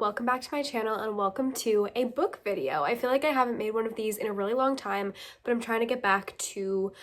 Welcome back to my channel and welcome to a book video. I feel like I haven't made one of these in a really long time, but I'm trying to get back to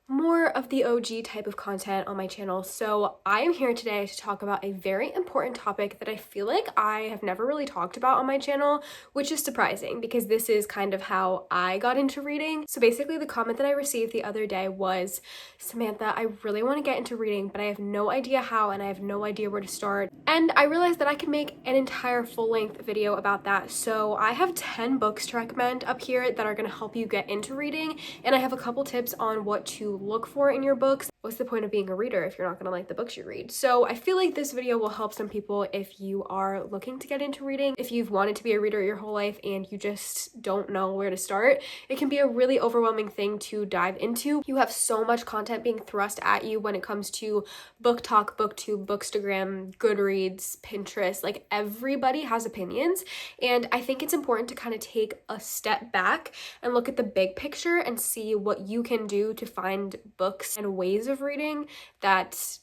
more of the OG type of content on my channel. So I am here today to talk about a very important topic that I feel like I have never really talked about on my channel, which is surprising because this is kind of how I got into reading. So basically the comment that I received the other day was, Samantha, I really want to get into reading, but I have no idea how and I have no idea where to start. And I realized that I could make an entire full-length video about that. So I have 10 books to recommend up here that are going to help you get into reading, and I have a couple tips on what to look for in your books. What's the point of being a reader if you're not gonna like the books you read? So I feel like this video will help some people if you are looking to get into reading. If you've wanted to be a reader your whole life and you just don't know where to start, it can be a really overwhelming thing to dive into. You have so much content being thrust at you when it comes to BookTok, BookTube, Bookstagram, Goodreads, Pinterest. Like, everybody has opinions, and I think it's important to kind of take a step back and look at the big picture and see what you can do to find books and ways of reading that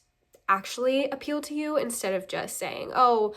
actually appeal to you, instead of just saying, oh,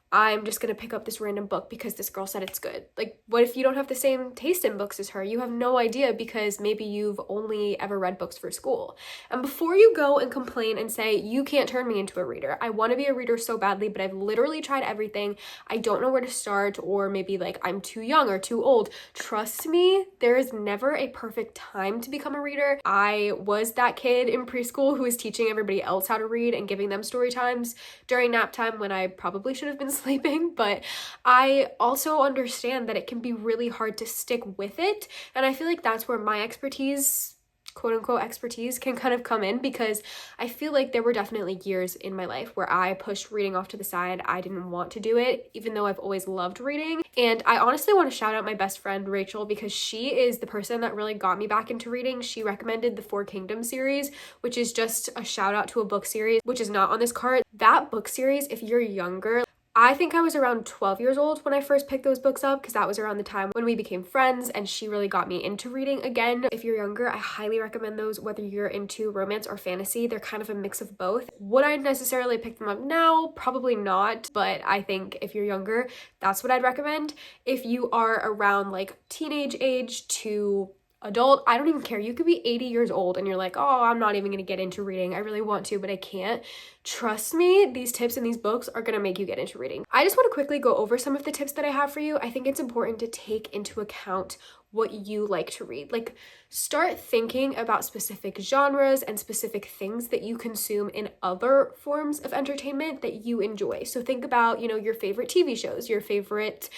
I'm just gonna pick up this random book because this girl said it's good. Like, what if you don't have the same taste in books as her? You have no idea because maybe you've only ever read books for school. And before you go and complain and say, you can't turn me into a reader, I want to be a reader so badly, but I've literally tried everything, I don't know where to start, or maybe like I'm too young or too old. Trust me, there is never a perfect time to become a reader. I was that kid in preschool who was teaching everybody else how to read and giving them story times during nap time when I probably should have been sleeping, but I also understand that it can be really hard to stick with it, and I feel like that's where my expertise, quote-unquote expertise, can kind of come in, because I feel like there were definitely years in my life where I pushed reading off to the side. I didn't want to do it, even though I've always loved reading. And I honestly want to shout out my best friend Rachel, because she is the person that really got me back into reading. She recommended the Four Kingdoms series, which is just a shout out to a book series which is not on this card. That book series, if you're younger, I think I was around 12 years old when I first picked those books up, because that was around the time when we became friends and she really got me into reading again. If you're younger, I highly recommend those, whether you're into romance or fantasy. They're kind of a mix of both. Would I necessarily pick them up now? Probably not, but I think if you're younger, that's what I'd recommend. If you are around like teenage age to adult, I don't even care. You could be 80 years old and you're like, oh, I'm not even gonna get into reading. I really want to, but I can't. Trust me, these tips and these books are gonna make you get into reading. I just want to quickly go over some of the tips that I have for you. I think it's important to take into account what you like to read. Like, start thinking about specific genres and specific things that you consume in other forms of entertainment that you enjoy. So think about, your favorite TV shows, your favorite,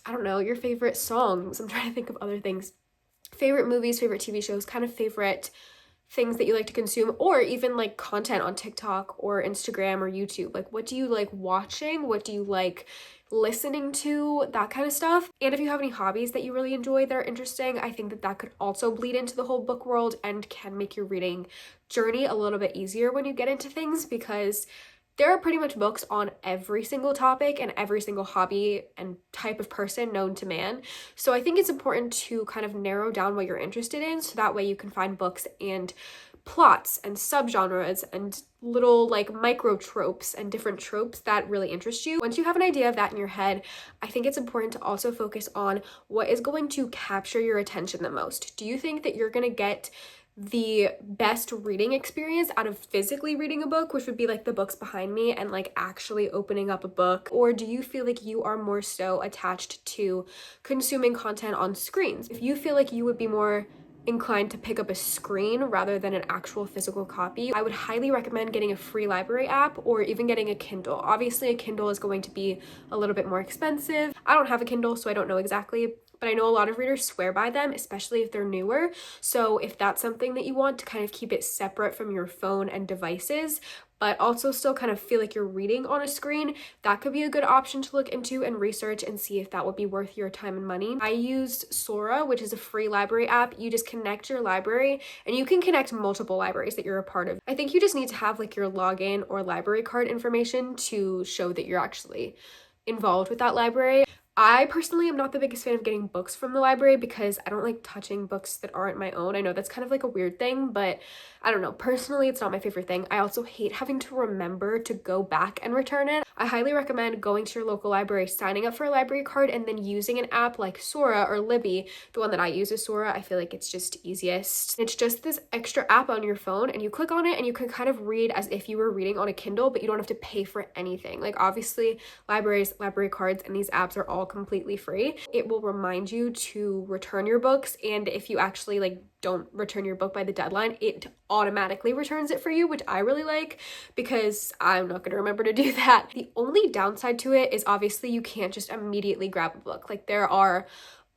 your favorite songs. I'm trying to think of other things. Favorite movies, favorite TV shows, kind of favorite things that you like to consume, or even like content on TikTok or Instagram or YouTube. Like, what do you like watching? What do you like listening to? That kind of stuff. And if you have any hobbies that you really enjoy that are interesting, I think that that could also bleed into the whole book world and can make your reading journey a little bit easier when you get into things, because there are pretty much books on every single topic and every single hobby and type of person known to man. So I think it's important to kind of narrow down what you're interested in, so that way you can find books and plots and subgenres and little like micro tropes and different tropes that really interest you. Once you have an idea of that in your head, I think it's important to also focus on what is going to capture your attention the most. Do you think that you're going to get the best reading experience out of physically reading a book, which would be like the books behind me, and like actually opening up a book? Or do you feel like you are more so attached to consuming content on screens? If you feel like you would be more inclined to pick up a screen rather than an actual physical copy, I would highly recommend getting a free library app or even getting a Kindle. Obviously, a Kindle is going to be a little bit more expensive. I don't have a Kindle, so I don't know exactly, but I know a lot of readers swear by them, especially if they're newer. So if that's something that you want to kind of keep it separate from your phone and devices, but also still kind of feel like you're reading on a screen, that could be a good option to look into and research and see if that would be worth your time and money. I used Sora, which is a free library app. You just connect your library, and you can connect multiple libraries that you're a part of. I think you just need to have like your login or library card information to show that you're actually involved with that library. I personally am not the biggest fan of getting books from the library because I don't like touching books that aren't my own. I know that's kind of like a weird thing, but I don't know. Personally, it's not my favorite thing. I also hate having to remember to go back and return it. I highly recommend going to your local library, signing up for a library card, and then using an app like Sora or Libby. The one that I use is Sora. I feel like it's just easiest. It's just this extra app on your phone, and you click on it and you can kind of read as if you were reading on a Kindle, but you don't have to pay for anything. Like obviously libraries, library cards, and these apps are all completely free. It will remind you to return your books, and if you actually like don't return your book by the deadline, it automatically returns it for you, which I really like because I'm not going to remember to do that. The only downside to it is obviously you can't just immediately grab a book. Like there are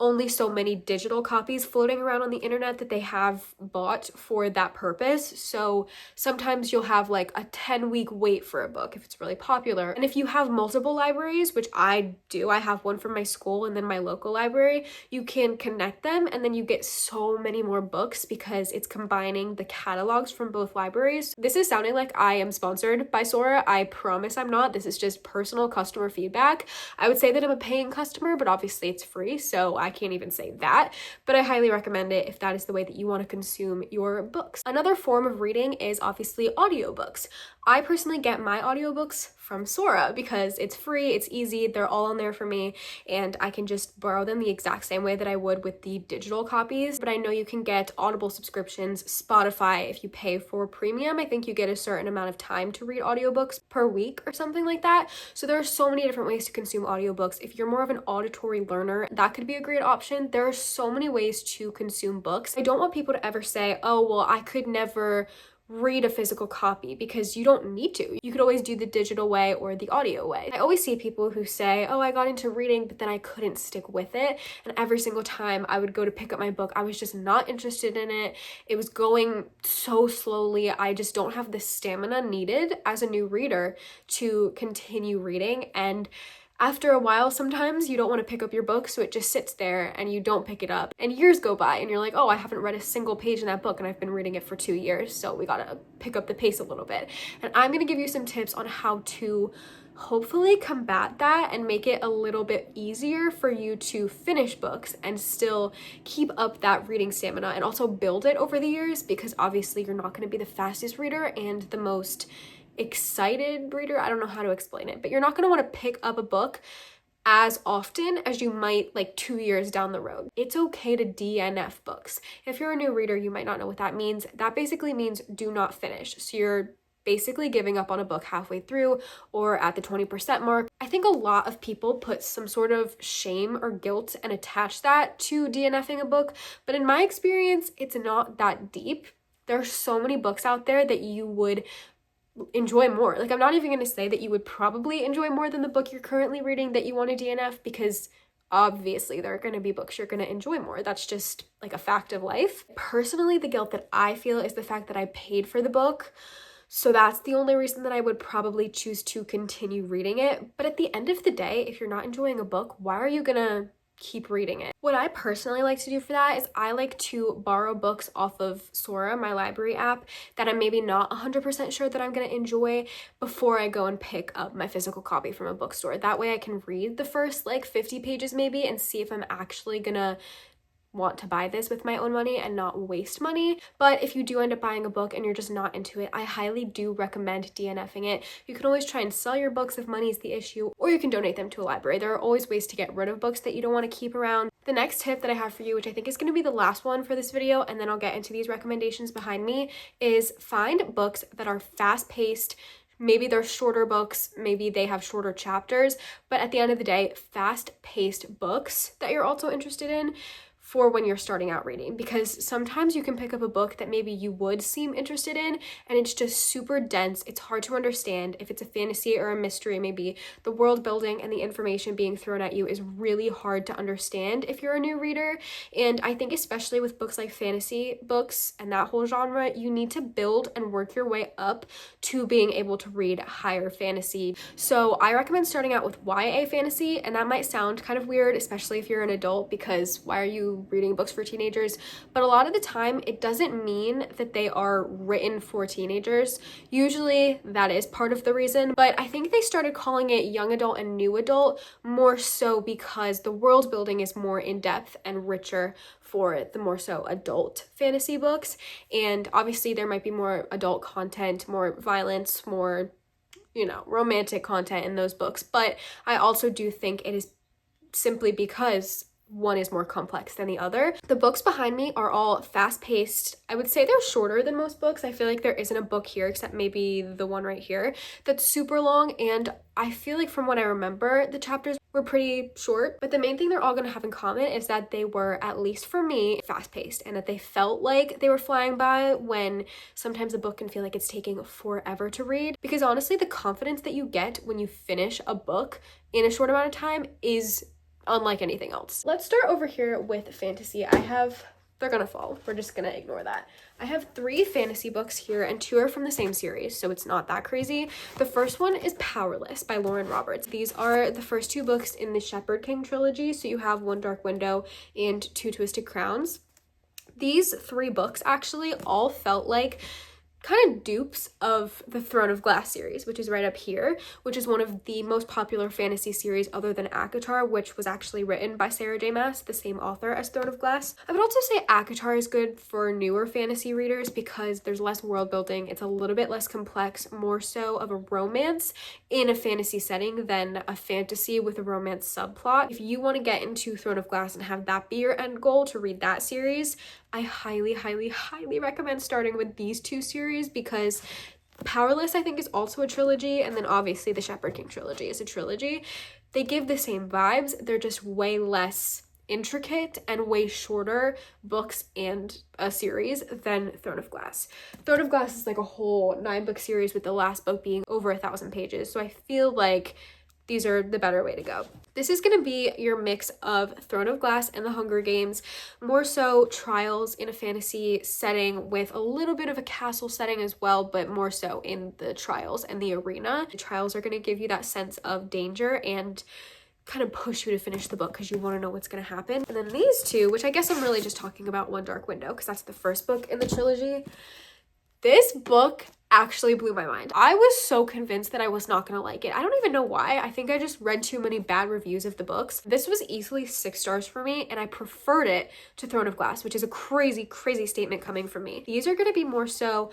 only so many digital copies floating around on the internet that they have bought for that purpose. So sometimes you'll have like a 10-week wait for a book if it's really popular. And if you have multiple libraries, which I do, I have one from my school and then my local library, you can connect them and then you get so many more books because it's combining the catalogs from both libraries. This is sounding like I am sponsored by Sora. I promise I'm not. This is just personal customer feedback. I would say that I'm a paying customer, but obviously it's free, so I can't even say that, but I highly recommend it if that is the way that you want to consume your books. Another form of reading is obviously audiobooks. I personally get my audiobooks from Sora because it's free, it's easy, they're all on there for me, and I can just borrow them the exact same way that I would with the digital copies. But I know you can get Audible subscriptions, Spotify, if you pay for premium, I think you get a certain amount of time to read audiobooks per week or something like that. So there are so many different ways to consume audiobooks. If you're more of an auditory learner, that could be a great option. There are so many ways to consume books. I don't want people to ever say, oh, well, I could never read a physical copy, because you don't need to. You could always do the digital way or the audio way. I always see people who say, oh, I got into reading, but then I couldn't stick with it. And every single time I would go to pick up my book, I was just not interested in it. It was going so slowly. I just don't have the stamina needed as a new reader to continue reading. And after a while, sometimes you don't want to pick up your book, so it just sits there and you don't pick it up. And years go by and you're like, oh, I haven't read a single page in that book and I've been reading it for 2 years, so we gotta pick up the pace a little bit. And I'm gonna give you some tips on how to hopefully combat that and make it a little bit easier for you to finish books and still keep up that reading stamina and also build it over the years, because obviously you're not going to be the fastest reader and the most excited reader. I don't know how to explain it, but you're not going to want to pick up a book as often as you might like 2 years down the road. It's okay to DNF books. If you're a new reader, you might not know what that means. That basically means do not finish. So you're basically giving up on a book halfway through or at the 20% mark. I think a lot of people put some sort of shame or guilt and attach that to DNFing a book, but in my experience, it's not that deep. There are so many books out there that you would enjoy more. Like, I'm not even going to say that you would probably enjoy more than the book you're currently reading that you want to DNF, because obviously there are going to be books you're going to enjoy more. That's just like a fact of life. Personally, the guilt that I feel is the fact that I paid for the book. So that's the only reason that I would probably choose to continue reading it. But at the end of the day, if you're not enjoying a book, why are you going to keep reading it? What I personally like to do for that is I like to borrow books off of Sora, my library app, that I'm maybe not 100% sure that I'm going to enjoy before I go and pick up my physical copy from a bookstore. That way I can read the first like 50 pages maybe and see if I'm actually gonna want to buy this with my own money and not waste money. But if you do end up buying a book and you're just not into it, I highly do recommend DNFing it. You can always try and sell your books if money is the issue, or you can donate them to a library. There are always ways to get rid of books that you don't want to keep around. The next tip that I have for you, which I think is going to be the last one for this video, and then I'll get into these recommendations behind me, is find books that are fast-paced. Maybe they're shorter books, maybe they have shorter chapters, but at the end of the day, fast-paced books that you're also interested in for when you're starting out reading, because sometimes you can pick up a book that maybe you would seem interested in and it's just super dense. It's hard to understand. If it's a fantasy or a mystery, maybe the world building and the information being thrown at you is really hard to understand if you're a new reader. And I think especially with books like fantasy books and that whole genre, you need to build and work your way up to being able to read higher fantasy. So I recommend starting out with YA fantasy, and that might sound kind of weird, especially if you're an adult, because why are you reading books for teenagers? But a lot of the time it doesn't mean that they are written for teenagers. Usually that is part of the reason, but I think they started calling it young adult and new adult more so because the world building is more in-depth and richer for the more so adult fantasy books. And obviously there might be more adult content, more violence, more you know, romantic content in those books, but I also do think it is simply because one is more complex than the other. The books behind me are all fast-paced. I would say they're shorter than most books. I feel like there isn't a book here, except maybe the one right here, that's super long, and I feel like from what I remember, the chapters were pretty short, but the main thing they're all gonna have in common is that they were, at least for me, fast-paced, and that they felt like they were flying by, when sometimes a book can feel like it's taking forever to read. Because honestly, the confidence that you get when you finish a book in a short amount of time is unlike anything else. Let's start over here with fantasy. They're gonna fall. We're just gonna ignore that. I have 3 fantasy books here and 2 are from the same series, so it's not that crazy. The first one is Powerless by Lauren Roberts. These are the first 2 books in the Shepherd King trilogy, so you have One Dark Window and Two Twisted Crowns. These 3 books actually all felt like kind of dupes of the Throne of Glass series, which is right up here, which is one of the most popular fantasy series other than ACOTAR, which was actually written by Sarah J Maas, the same author as Throne of Glass. I would also say ACOTAR is good for newer fantasy readers because there's less world building, it's a little bit less complex, more so of a romance in a fantasy setting than a fantasy with a romance subplot. If you want to get into Throne of Glass and have that be your end goal to read that series, I highly, highly, highly recommend starting with these 2 series, because Powerless, I think, is also a trilogy, and then obviously the Shepherd King trilogy is a trilogy. They give the same vibes, they're just way less intricate and way shorter books and a series than Throne of Glass. Throne of Glass is like a whole 9-book series, with the last book being over 1,000 pages, so I feel like these are the better way to go. This is going to be your mix of Throne of Glass and The Hunger Games, more so trials in a fantasy setting with a little bit of a castle setting as well, but more so in the trials and the arena. The trials are going to give you that sense of danger and kind of push you to finish the book because you want to know what's going to happen. And then these 2, which I guess I'm really just talking about One Dark Window because that's the first book in the trilogy. This book actually blew my mind. I was so convinced that I was not gonna like it. I don't even know why. I think I just read too many bad reviews of the books. This was easily 6 stars for me, and I preferred it to Throne of Glass, which is a crazy, crazy statement coming from me. These are gonna be more so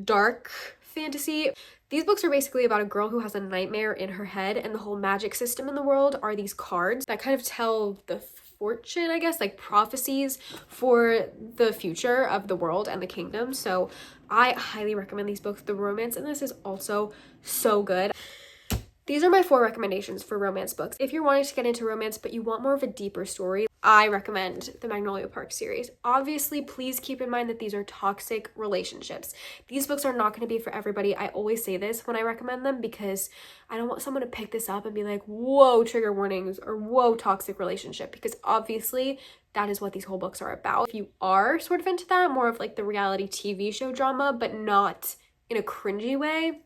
dark fantasy. These books are basically about a girl who has a nightmare in her head, and the whole magic system in the world are these cards that kind of tell the fortune, I guess, like prophecies for the future of the world and the kingdom. So I highly recommend these books. The romance in this is also so good. These are my 4 recommendations for romance books. If you're wanting to get into romance but you want more of a deeper story, I recommend the Magnolia Park series. Obviously, please keep in mind that these are toxic relationships. These books are not going to be for everybody. I always say this when I recommend them because I don't want someone to pick this up and be like, whoa, trigger warnings, or whoa, toxic relationship, because obviously that is what these whole books are about. If you are sort of into that, more of like the reality TV show drama, but not in a cringy way,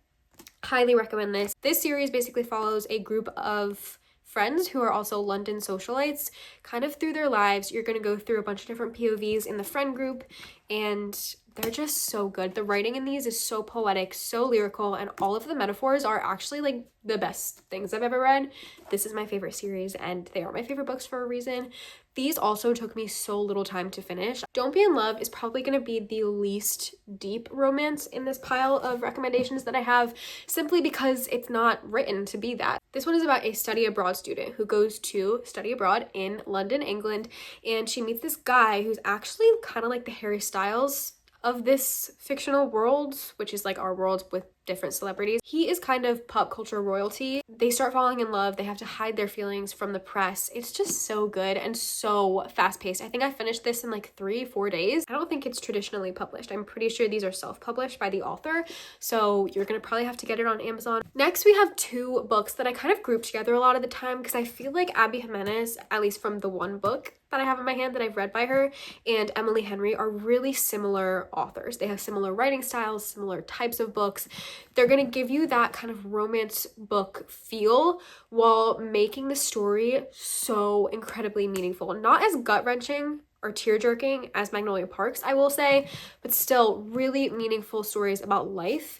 highly recommend this. This series basically follows a group of friends who are also London socialites kind of through their lives. You're going to go through a bunch of different POVs in the friend group, and they're just so good. The writing in these is so poetic, so lyrical, and all of the metaphors are actually like the best things I've ever read. This is my favorite series, and they are my favorite books for a reason. These also took me so little time to finish. Don't Be in Love is probably going to be the least deep romance in this pile of recommendations that I have, simply because it's not written to be that. This one is about a study abroad student who goes to study abroad in London, England, and she meets this guy who's actually kind of like the Harry Styles of this fictional world, which is like our world with different celebrities. He is kind of pop culture royalty. They start falling in love. They have to hide their feelings from the press. It's just so good and so fast-paced. I think I finished this in like 3-4 days. I don't think it's traditionally published. I'm pretty sure these are self-published by the author, so you're gonna probably have to get it on Amazon. Next, we have 2 books that I kind of group together a lot of the time because I feel like Abby Jimenez, at least from the one book that I have in my hand that I've read by her, and Emily Henry are really similar authors. They have similar writing styles, similar types of books. They're going to give you that kind of romance book feel while making the story so incredibly meaningful. Not as gut-wrenching or tear-jerking as Magnolia Parks, I will say, but still really meaningful stories about life.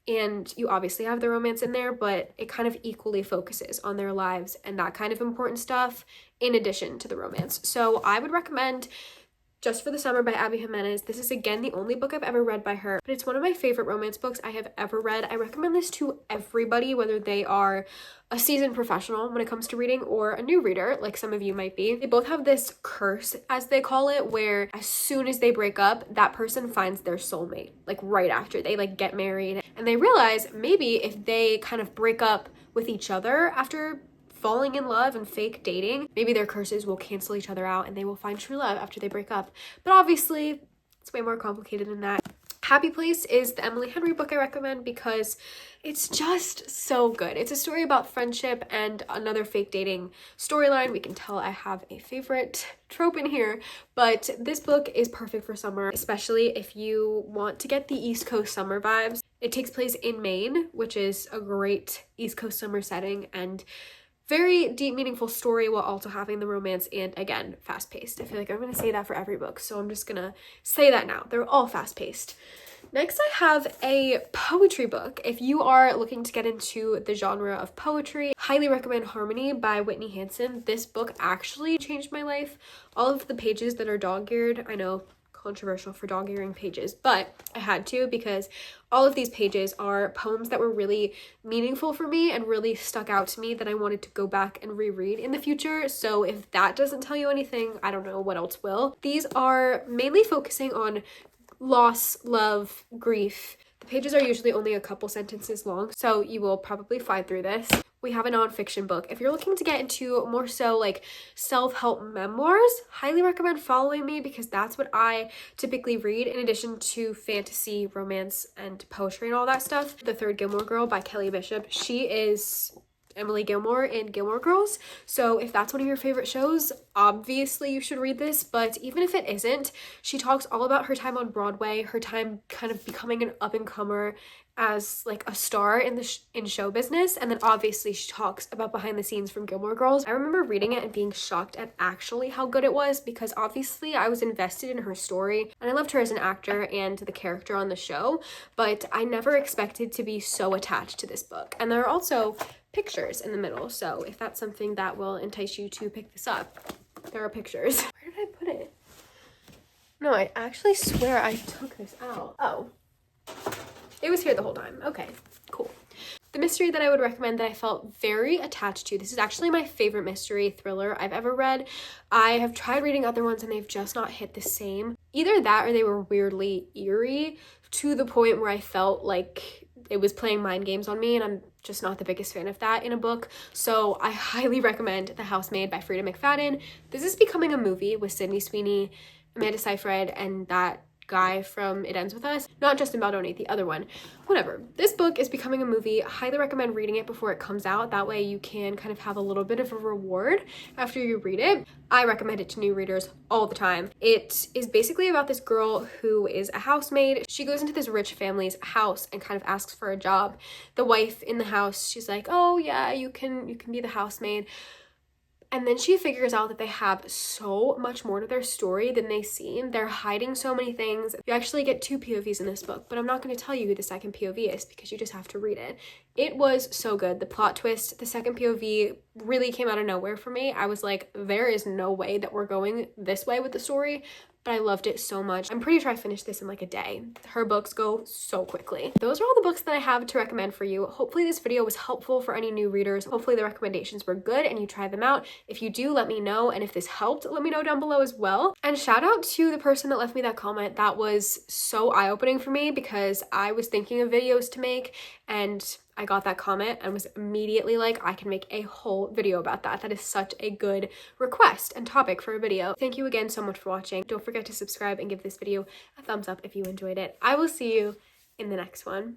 And you obviously have the romance in there, but it kind of equally focuses on their lives and that kind of important stuff in addition to the romance. So I would recommend Just for the Summer by Abby Jimenez. This is again the only book I've ever read by her, but it's one of my favorite romance books I have ever read. I recommend this to everybody, whether they are a seasoned professional when it comes to reading or a new reader, like some of you might be. They both have this curse, as they call it, where as soon as they break up, that person finds their soulmate, like right after they like get married. And they realize maybe if they kind of break up with each other after falling in love and fake dating, maybe their curses will cancel each other out and they will find true love after they break up. But obviously, it's way more complicated than that. Happy Place is the Emily Henry book I recommend because it's just so good. It's a story about friendship and another fake dating storyline. We can tell I have a favorite trope in here, but this book is perfect for summer, especially if you want to get the East Coast summer vibes. It takes place in Maine, which is a great East Coast summer setting, and very deep, meaningful story while also having the romance and, again, fast-paced. I feel like I'm going to say that for every book, so I'm just going to say that now. They're all fast-paced. Next, I have a poetry book. If you are looking to get into the genre of poetry, highly recommend Harmony by Whitney Hansen. This book actually changed my life. All of the pages that are dog-eared, I know, controversial for dog-earing pages, but I had to because all of these pages are poems that were really meaningful for me and really stuck out to me that I wanted to go back and reread in the future. So if that doesn't tell you anything, I don't know what else will. These are mainly focusing on loss, love, grief. The pages are usually only a couple sentences long, so you will probably fly through this. We have a nonfiction book. If you're looking to get into more so like self-help memoirs, highly recommend Following Me because that's what I typically read in addition to fantasy, romance, and poetry and all that stuff. The Third Gilmore Girl by Kelly Bishop. She is Emily Gilmore in Gilmore Girls. So if that's one of your favorite shows, obviously you should read this, but even if it isn't, she talks all about her time on Broadway, her time kind of becoming an up-and-comer as like a star in in show business, and then obviously she talks about behind the scenes from Gilmore Girls. I remember reading it and being shocked at actually how good it was because obviously I was invested in her story and I loved her as an actor and the character on the show, but I never expected to be so attached to this book. And there are also pictures in the middle, so if that's something that will entice you to pick this up, there are pictures. Where did I put it? No, I actually swear I took this out. Oh. It was here the whole time. Okay, cool. The mystery that I would recommend that I felt very attached to, this is actually my favorite mystery thriller I've ever read. I have tried reading other ones and they've just not hit the same. Either that or they were weirdly eerie to the point where I felt like it was playing mind games on me, and I'm just not the biggest fan of that in a book. So I highly recommend The Housemaid by Frida McFadden. This is becoming a movie with Sydney Sweeney, Amanda Seyfried, and that guy from It Ends With Us. Not Justin Baldoni, the other one. Whatever. This book is becoming a movie. I highly recommend reading it before it comes out. That way you can kind of have a little bit of a reward after you read it. I recommend it to new readers all the time. It is basically about this girl who is a housemaid. She goes into this rich family's house and kind of asks for a job. The wife in the house, she's like, oh yeah, you can be the housemaid. And then she figures out that they have so much more to their story than they seem. They're hiding so many things. You actually get two POVs in this book, but I'm not going to tell you who the second POV is because you just have to read it. It was so good. The plot twist, the second POV really came out of nowhere for me. I was like, there is no way that we're going this way with the story, but I loved it so much. I'm pretty sure I finished this in like a day. Her books go so quickly. Those are all the books that I have to recommend for you. Hopefully this video was helpful for any new readers. Hopefully the recommendations were good and you tried them out. If you do, let me know. And if this helped, let me know down below as well. And shout out to the person that left me that comment. That was so eye-opening for me because I was thinking of videos to make and I got that comment and was immediately like, I can make a whole video about that. That is such a good request and topic for a video. Thank you again so much for watching. Don't forget to subscribe and give this video a thumbs up if you enjoyed it. I will see you in the next one.